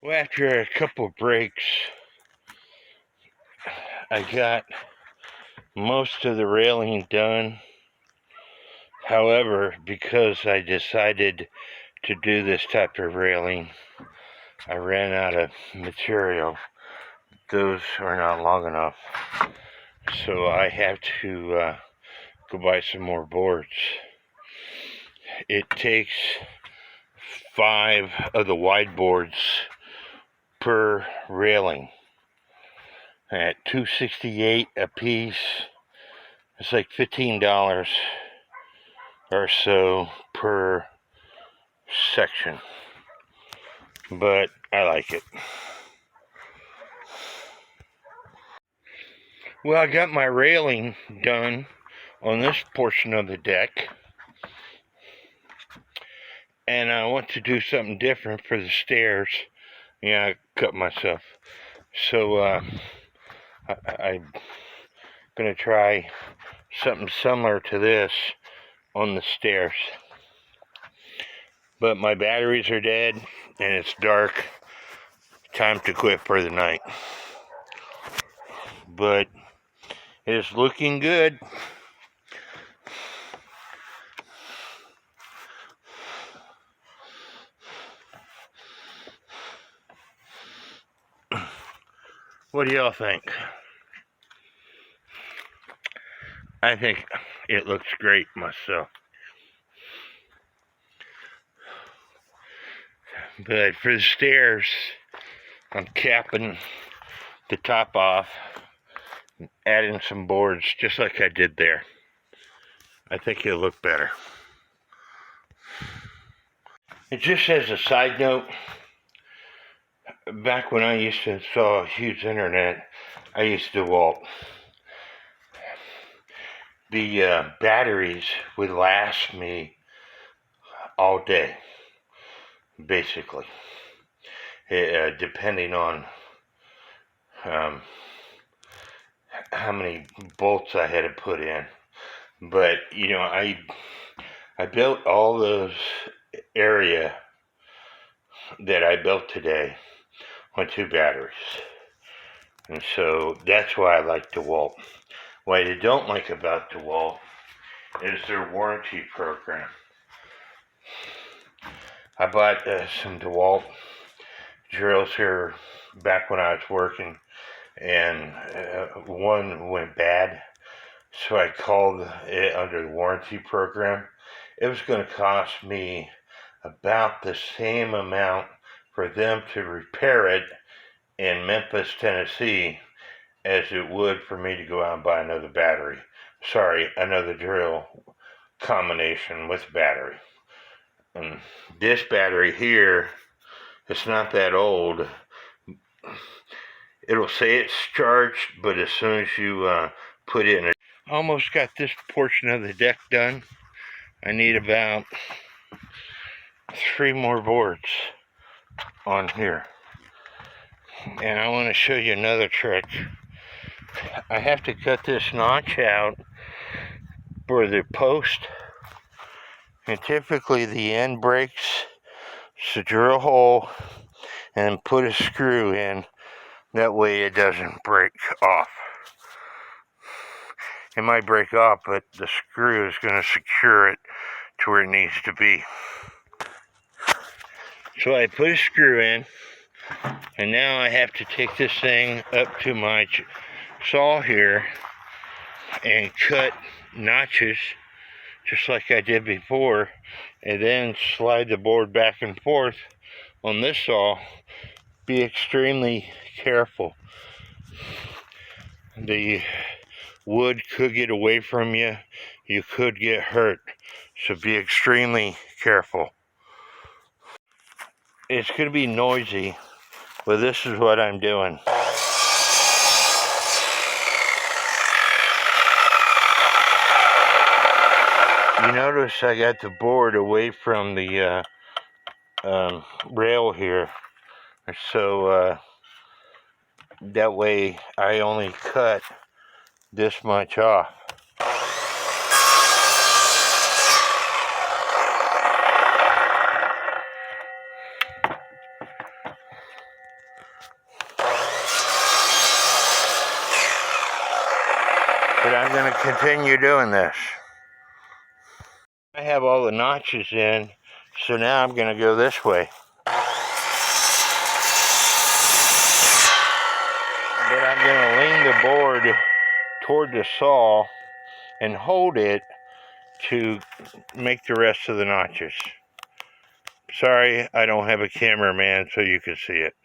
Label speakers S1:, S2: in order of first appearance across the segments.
S1: Well, after a couple breaks, I got most of the railing done. However, because I decided to do this type of railing, I ran out of material. Those are not long enough. So I have to go buy some more boards. It takes 5 of the wide boards per railing at $2.68 a piece. It's like $15 or so per section, but I like it. Well, I got my railing done on this portion of the deck, and I want to do something different for the stairs. Yeah, I cut myself. So I'm gonna try something similar to this on the stairs. But my batteries are dead and it's dark. Time to quit for the night. But it's looking good. What do y'all think? I think it looks great myself. But for the stairs, I'm capping the top off, adding some boards just like I did there. I think it'll look better. And just as a side note, back when I used to install a huge internet, I used to DeWalt. The batteries would last me all day, basically, depending on how many bolts I had to put in. But you know, I built all those area that I built today on 2 batteries, and so that's why I like DeWalt. What I don't like about DeWalt is their warranty program. I bought some DeWalt drills here back when I was working, and one went bad, so I called it under the warranty program. It was going to cost me about the same amount for them to repair it in Memphis, Tennessee, as it would for me to go out and buy another battery. Sorry, another drill combination with battery. And this battery here, it's not that old. It'll say it's charged, but as soon as you put it in, almost got this portion of the deck done. I need about 3 more boards on here. And I want to show you another trick. I have to cut this notch out for the post, and typically the end breaks, so drill a hole and put a screw in. That way it doesn't break off. It might break off, but the screw is going to secure it to where it needs to be. So I put a screw in, and now I have to take this thing up to my saw here and cut notches just like I did before, and then slide the board back and forth on this saw. Be extremely careful. The wood could get away from you. You could get hurt, so be extremely careful. It's going to be noisy, but this is what I'm doing. You notice I got the board away from the rail here, so that way I only cut this much off. but I'm going to continue doing this. I have all the notches in, so now I'm going to go this way. But I'm going to lean the board toward the saw and hold it to make the rest of the notches. Sorry, I don't have a cameraman so you can see it,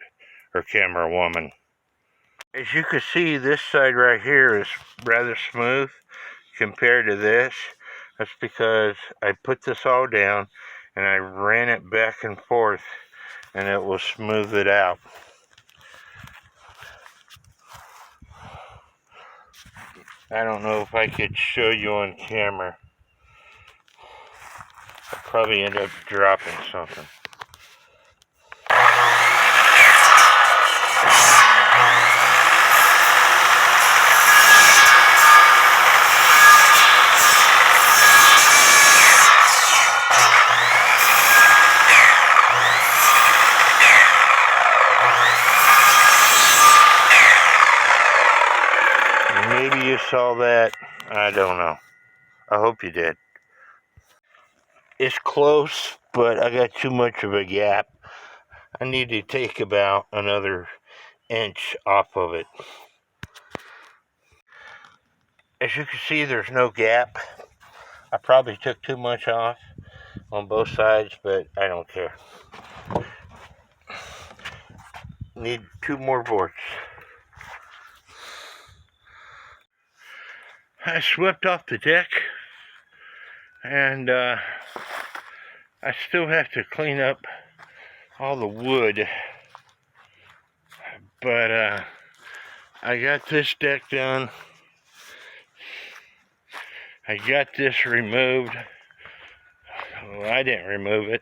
S1: or camera woman. As you can see, this side right here is rather smooth compared to this. That's because I put this all down and I ran it back and forth, and it will smooth it out. I don't know if I could show you on camera. I'll probably end up dropping something. Maybe you saw that. I don't know. I hope you did. It's close, but I got too much of a gap. I need to take about another inch off of it. As you can see, there's no gap. I probably took too much off on both sides, but I don't care. Need 2 more boards. I swept off the deck, and I still have to clean up all the wood, but I got this deck done. I got this removed. Well, I didn't remove it.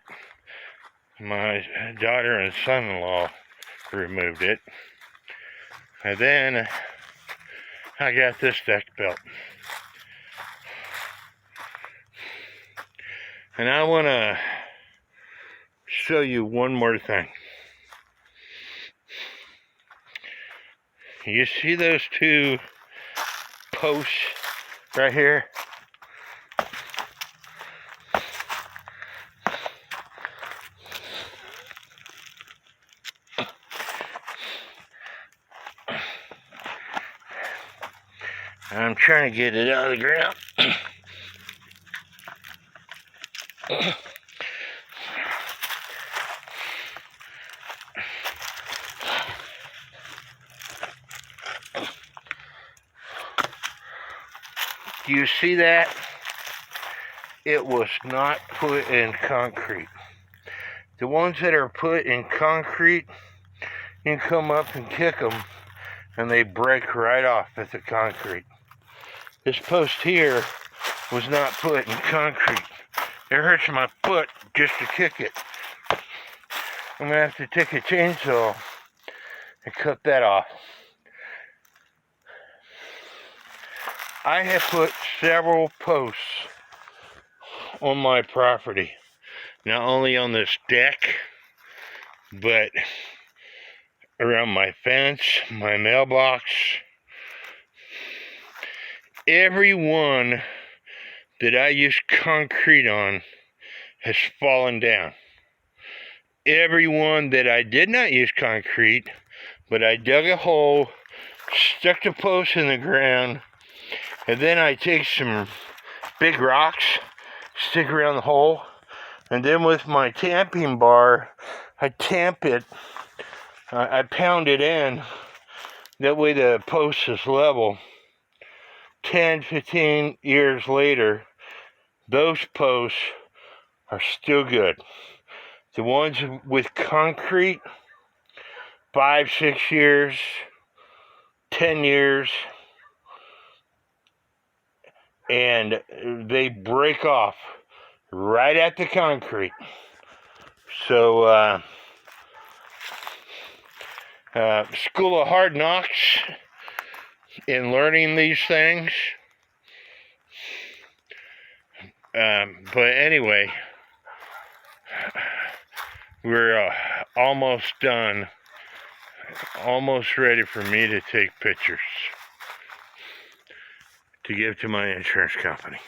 S1: My daughter and son-in-law removed it. And then I got this deck built. And I want to show you one more thing. You see those 2 posts right here? I'm trying to get it out of the ground. Do you see that? It was not put in concrete. The ones that are put in concrete, you can come up and kick them and they break right off at the concrete. This post here was not put in concrete. It hurts my foot just to kick it. I'm gonna have to take a chainsaw and cut that off. I have put several posts on my property, not only on this deck, but around my fence, my mailbox. Every one that I used concrete on has fallen down. Every one that I did not use concrete, but I dug a hole, stuck the post in the ground, and then I take some big rocks, stick around the hole, and then with my tamping bar, I tamp it, I pound it in, that way the post is level. 10, 15 years later, those posts are still good. The ones with concrete, 5, 6 years, 10 years, and they break off right at the concrete. So, School of Hard Knocks in learning these things. But anyway, we're almost done. Almost ready for me to take pictures. to give to my insurance company.